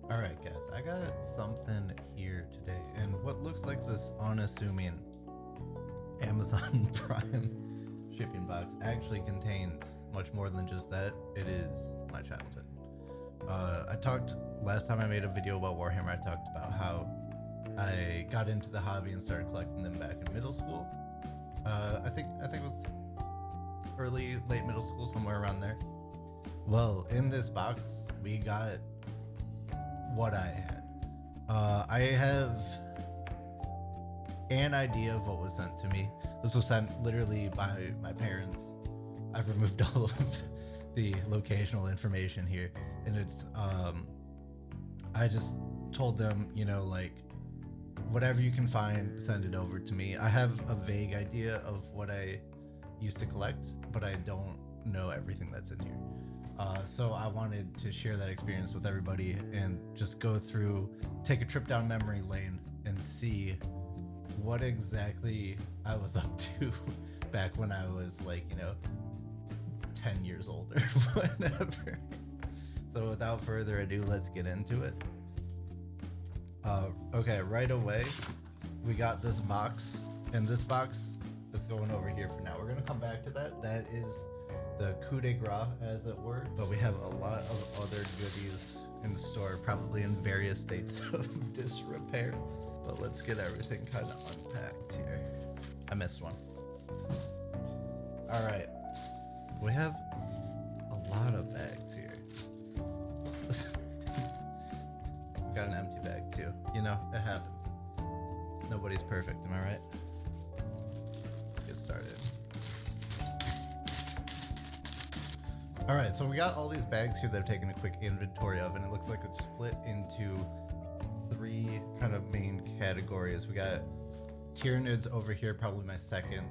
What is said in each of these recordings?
Alright guys, I got something here today, and what looks like this unassuming Amazon Prime shipping box actually contains much more than just that. It is my childhood. I talked, last time I made a video about Warhammer, I talked about how I got into the hobby and started collecting them back in middle school. I think it was late middle school, somewhere around there. Well, in this box, we got what I had. I have an idea of what was sent to me. This was sent literally by my parents. I've removed all of the locational information here, and it's I just told them, you know, like, whatever you can find, send it over to me. I have a vague idea of what I used to collect, but I don't know everything that's in here. So I wanted to share that experience with everybody and just go through, take a trip down memory lane and see what exactly I was up to back when I was, like, you know, 10 years old or whatever. So without further ado, let's get into it. Okay, right away, we got this box, and this box is going over here for now. We're gonna come back to that. That is the coup de grace, as it were, but we have a lot of other goodies in the store, probably in various states of disrepair, but let's get everything kind of unpacked here. I missed one. All right, we have a lot of bags here. We got an empty bag too. You know, it happens. Nobody's perfect, am I right? Let's get started. All right, so we got all these bags here that I've taken a quick inventory of, and it looks like it's split into three kind of main categories. We got Tyranids over here, probably my second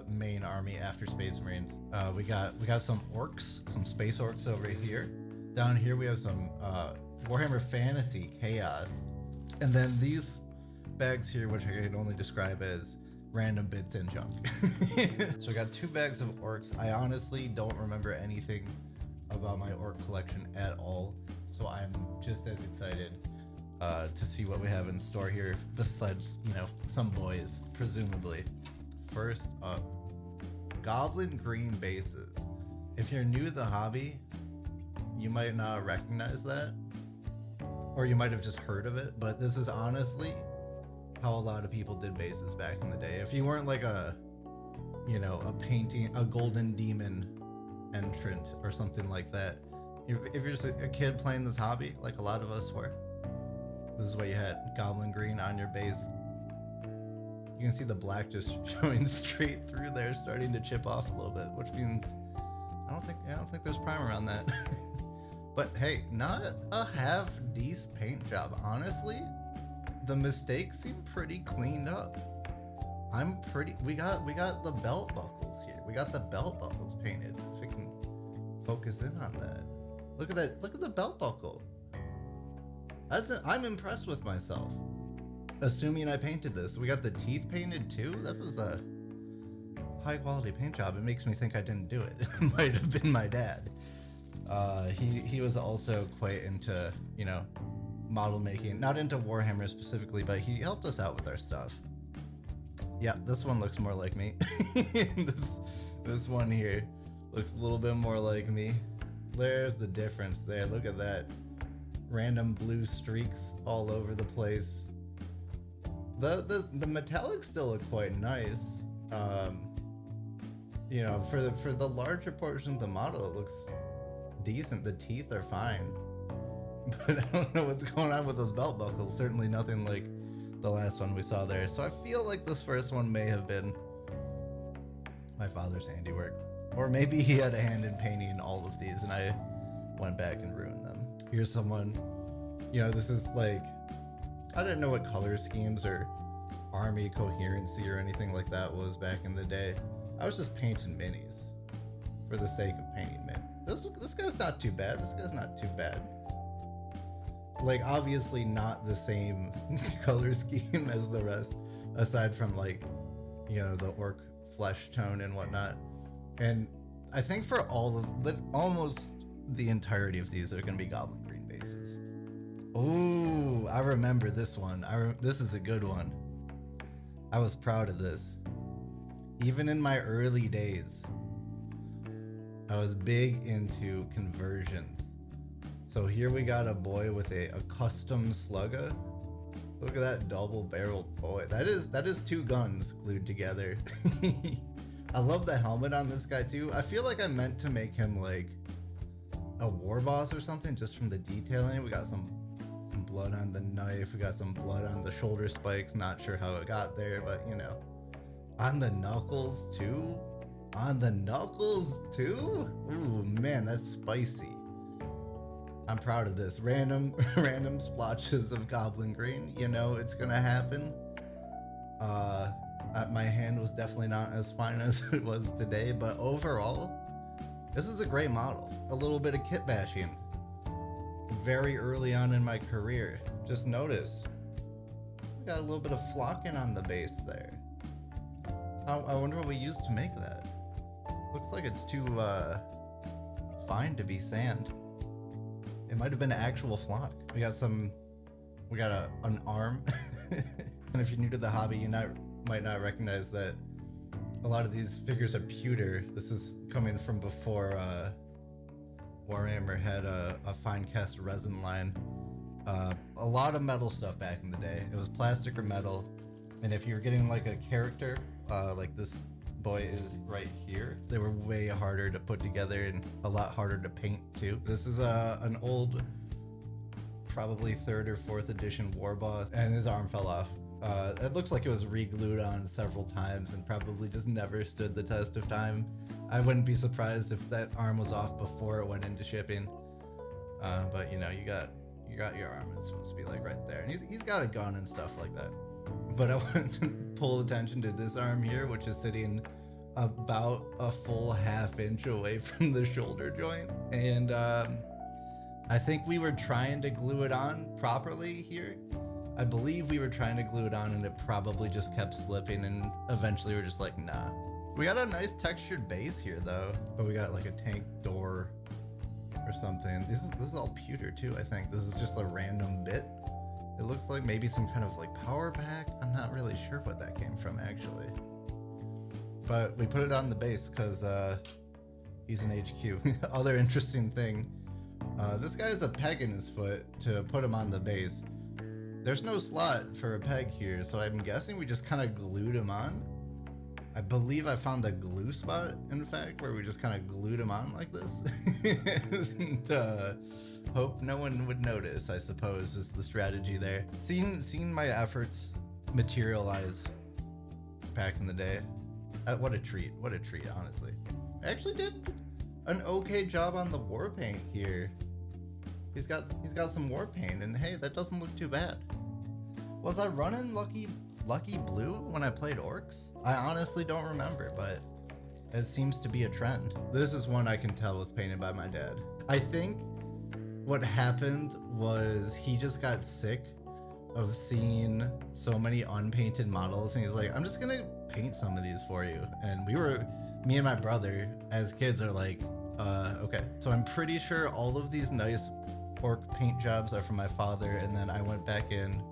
main army after Space Marines. We got some Orks, some Space Orks over here. Down here we have some Warhammer Fantasy Chaos, and then these bags here, which I can only describe as random bits and junk. So I got 2 bags of Orks. I honestly don't remember anything about my Ork collection at all, so I'm just as excited to see what we have in store here. Besides, you know, some boys, presumably. First up, Goblin Green bases. If you're new to the hobby, you might not recognize that, or you might have just heard of it, but this is honestly how a lot of people did bases back in the day. If you weren't like a, you know, a golden demon entrant or something like that, if you're just a kid playing this hobby, like a lot of us were, this is what you had: Goblin Green on your base. You can see the black just showing straight through there, starting to chip off a little bit, which means I don't think there's primer on that. But hey, not a half decent paint job, honestly. The mistakes seem pretty cleaned up. We got the belt buckles here. We got the belt buckles painted. If we can focus in on that. Look at that. Look at the belt buckle. I'm impressed with myself. Assuming I painted this. We got the teeth painted too. This is a high quality paint job. It makes me think I didn't do it. It might have been my dad. He was also quite into, you know, model making, not into Warhammer specifically, but he helped us out with our stuff. Yeah, this one looks more like me. this one here looks a little bit more like me. There's the difference there. Look at that. Random blue streaks all over the place. The metallics still look quite nice. You know, for the larger portion of the model, it looks decent. The teeth are fine. But I don't know what's going on with those belt buckles. Certainly nothing like the last one we saw there. So I feel like this first one may have been my father's handiwork. Or maybe he had a hand in painting all of these and I went back and ruined them. Here's someone, you know, this is like, I didn't know what color schemes or army coherency or anything like that was back in the day. I was just painting minis for the sake of painting men. This guy's not too bad. This guy's not too bad. Like, obviously not the same color scheme as the rest, aside from, like, you know, the orc flesh tone and whatnot. And I think for almost the entirety of these are going to be Goblin Green bases. Ooh, I remember this one. This is a good one. I was proud of this. Even in my early days, I was big into conversions. So here we got a boy with a custom slugger. Look at that double-barreled boy. That is two guns glued together. I love the helmet on this guy too. I feel like I meant to make him like a war boss or something just from the detailing. We got some blood on the knife. We got some blood on the shoulder spikes. Not sure how it got there, but you know. On the knuckles too. On the knuckles too. Ooh, man, that's spicy. I'm proud of this. Random splotches of goblin green. You know it's gonna happen. My hand was definitely not as fine as it was today, but overall, this is a great model. A little bit of kit bashing. Very early on in my career. Just noticed. We got a little bit of flocking on the base there. I wonder what we used to make that. Looks like it's too fine to be sand. It might have been an actual flock. We got an arm. And if you're new to the hobby, you might not recognize that a lot of these figures are pewter. This is coming from before Warhammer had a fine cast resin line. A lot of metal stuff back in the day. It was plastic or metal. And if you're getting like a character, like this boy is right here, they were way harder to put together and a lot harder to paint too. This is an old, probably 3rd or 4th edition war boss, and his arm fell off. It looks like it was re-glued on several times and probably just never stood the test of time. I wouldn't be surprised if that arm was off before it went into shipping. But you know, you got your arm. It's supposed to be like right there, and he's got a gun and stuff like that. But I want to pull attention to this arm here, which is sitting about a full ½ inch away from the shoulder joint. And I think we were trying to glue it on properly here. I believe we were trying to glue it on and it probably just kept slipping, and eventually we're just like, nah. We got a nice textured base here though, but we got like a tank door or something. This is all pewter too, I think. This is just a random bit. It looks like maybe some kind of like power pack. I'm not really sure what that came from actually. But we put it on the base because he's an HQ. Other interesting thing, this guy has a peg in his foot to put him on the base. There's no slot for a peg here, so I'm guessing we just kind of glued him on. I believe I found the glue spot, in fact, where we just kind of glued him on like this. And, hope no one would notice, I suppose, is the strategy there. Seeing my efforts materialize back in the day, what a treat, honestly. I actually did an okay job on the war paint here. He's got some war paint, and hey, that doesn't look too bad. Was I running lucky blue when I played Orks? I honestly don't remember, but it seems to be a trend. This is one I can tell was painted by my dad. I think what happened was he just got sick of seeing so many unpainted models, and he's like, I'm just gonna paint some of these for you. And me and my brother as kids are like, okay. So I'm pretty sure all of these nice orc paint jobs are from my father, and then I went back in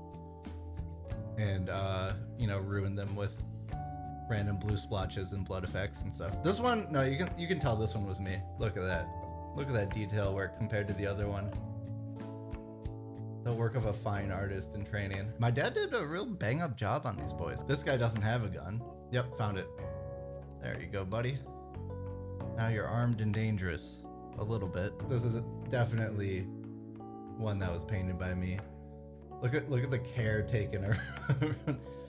and you know, ruined them with random blue splotches and blood effects and stuff. This one, no, you can tell this one was me. Look at that detail work compared to the other one. The work of a fine artist in training. My dad did a real bang up job on these boys. This guy doesn't have a gun. Yep, found it. There you go, buddy. Now you're armed and dangerous. A little bit. This is definitely one that was painted by me. Look at the care taken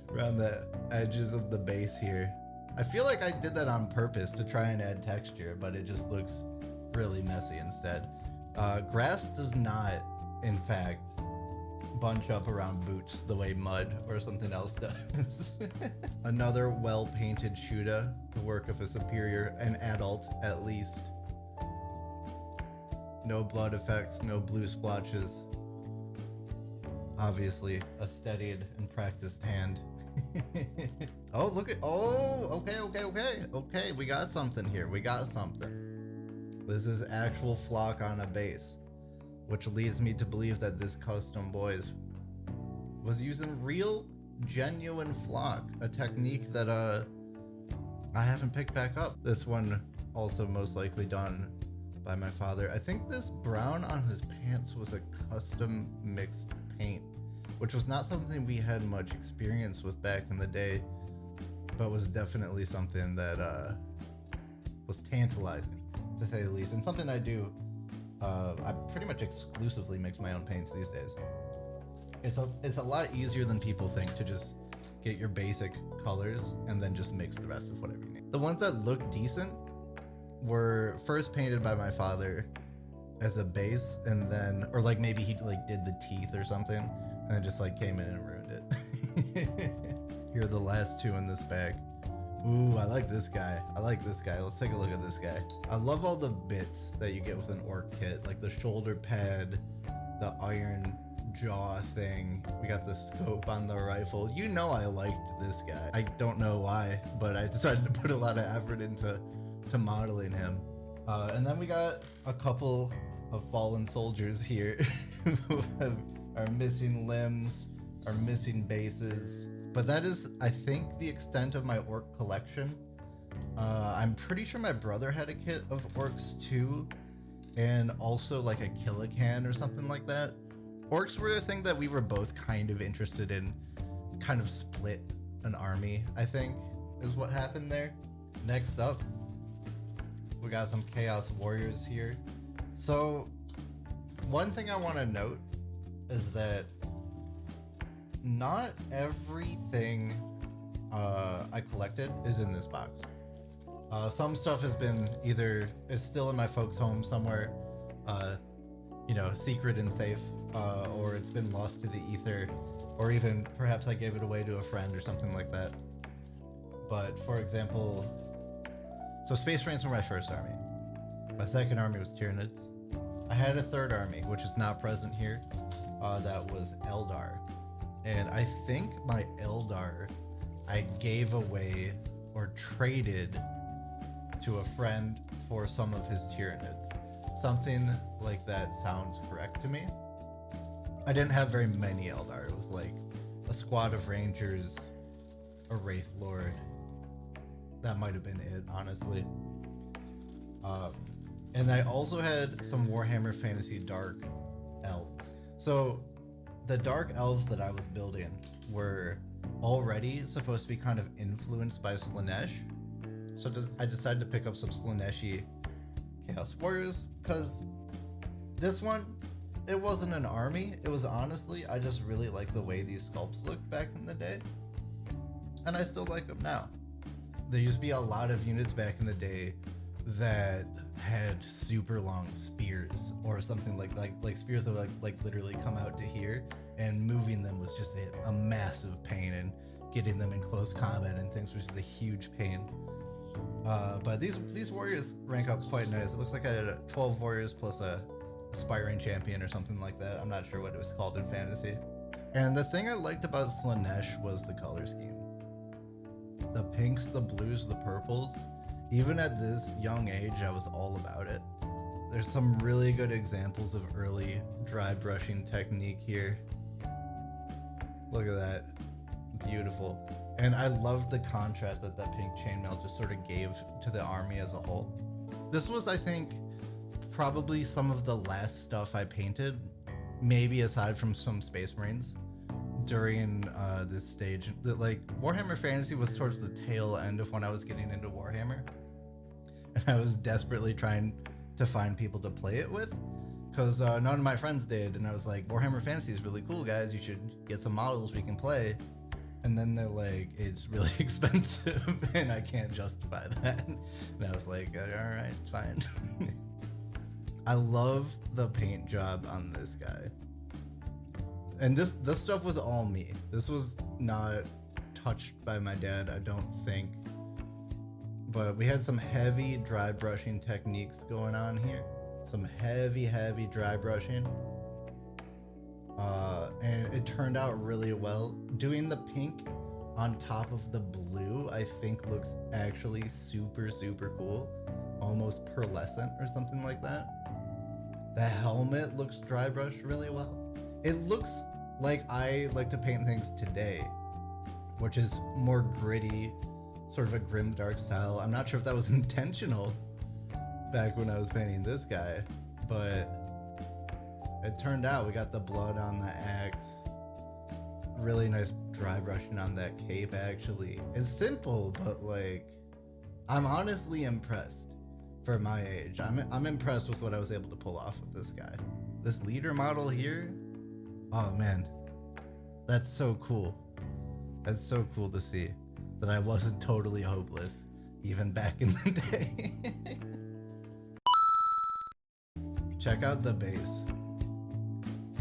around the edges of the base here. I feel like I did that on purpose to try and add texture, but it just looks really messy instead. Grass does not, in fact, bunch up around boots the way mud or something else does. Another well-painted Shuda, the work of a superior, an adult at least. No blood effects, no blue splotches. Obviously, a studied and practiced hand. Oh, look at, okay, we got something here, This is actual flock on a base. which leads me to believe that this custom boys was using real, genuine flock, a technique that I haven't picked back up. This one also most likely done by my father. I think this brown on his pants was a custom mixed paint, which was not something we had much experience with back in the day, but was definitely something that was tantalizing, to say the least, and something I do. I pretty much exclusively mix my own paints these days. It's a lot easier than people think to just get your basic colors and then just mix the rest of whatever you need. The ones that look decent were first painted by my father as a base, and then, or like maybe he like did the teeth or something and then just like came in and ruined it. Here are the last two in this bag. Ooh, I like this guy. I like this guy. Let's take a look at this guy. I love all the bits that you get with an orc kit, like the shoulder pad, the iron jaw thing. We got the scope on the rifle. You know I liked this guy. I don't know why, but I decided to put a lot of effort into modeling him. And then we got a couple of fallen soldiers here who are missing limbs, are missing bases. But that is, I think, the extent of my orc collection. I'm pretty sure my brother had a kit of orcs too, and also like a Killacan or something like that. Orcs were a thing that we were both kind of interested in, kind of split an army, I think, is what happened there. Next up, we got some Chaos Warriors here. So, one thing I want to note is that not everything I collected is in this box. Some stuff has been it's still in my folks' home somewhere, secret and safe, or it's been lost to the ether, or even perhaps I gave it away to a friend or something like that. But for example, so Space Marines were my first army. My second army was Tyranids. I had a third army, which is not present here, that was Eldar. And I think my Eldar I gave away or traded to a friend for some of his Tyranids. Something like that sounds correct to me. I didn't have very many Eldar. It was like a squad of Rangers, a Wraith Lord. That might have been it, honestly. And I also had some Warhammer Fantasy Dark Elves. So the Dark Elves that I was building were already supposed to be kind of influenced by Slaanesh. So I decided to pick up some Slaaneshi Chaos Warriors, because this one, it wasn't an army. It was honestly, I just really like the way these sculpts looked back in the day. And I still like them now. There used to be a lot of units back in the day that had super long spears or something like spears that would like literally come out to here, and moving them was just a massive pain, and getting them in close combat and things was just a huge pain. But these warriors rank up quite nice. It looks like I had 12 warriors plus a aspiring champion or something like that. I'm not sure what it was called in fantasy. And the thing I liked about Slaanesh was the color scheme. The pinks, the blues, the purples. Even at this young age, I was all about it. There's some really good examples of early dry brushing technique here. Look at that. Beautiful. And I loved the contrast that pink chainmail just sort of gave to the army as a whole. This was, I think, probably some of the last stuff I painted, maybe aside from some Space Marines, during this stage. Like, Warhammer Fantasy was towards the tail end of when I was getting into Warhammer, and I was desperately trying to find people to play it with, because none of my friends did, and I was like, Warhammer Fantasy is really cool, guys, you should get some models we can play. And then they're like, it's really expensive and I can't justify that. And I was like, all right, fine. I love the paint job on this guy. And this stuff was all me. This was not touched by my dad, I don't think. But we had some heavy dry brushing techniques going on here. Some heavy dry brushing. And it turned out really well. Doing the pink on top of the blue, I think looks actually super cool. Almost pearlescent or something like that. The helmet looks dry brushed really well. It looks like I like to paint things today, which is more gritty, sort of a grim dark style. I'm not sure if that was intentional back when I was painting this guy, but it turned out we got the blood on the axe. Really nice dry brushing on that cape actually. It's simple, but like, I'm honestly impressed for my age. I'm impressed with what I was able to pull off with this guy. This leader model here, oh man, that's so cool. That's so cool to see that I wasn't totally hopeless even back in the day. Check out the base.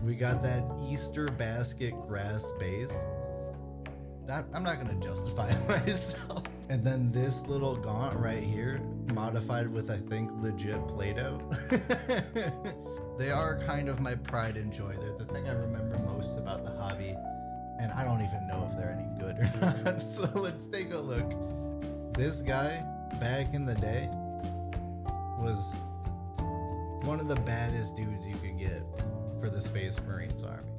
We got that Easter basket grass base. I'm not gonna justify it myself. And then this little gaunt right here, modified with, I think, legit Play-Doh. They are kind of my pride and joy. They're the thing I remember most about the hobby, and I don't even know if they're any good or not. So let's take a look. This guy, back in the day, was one of the baddest dudes you could get for the Space Marines army.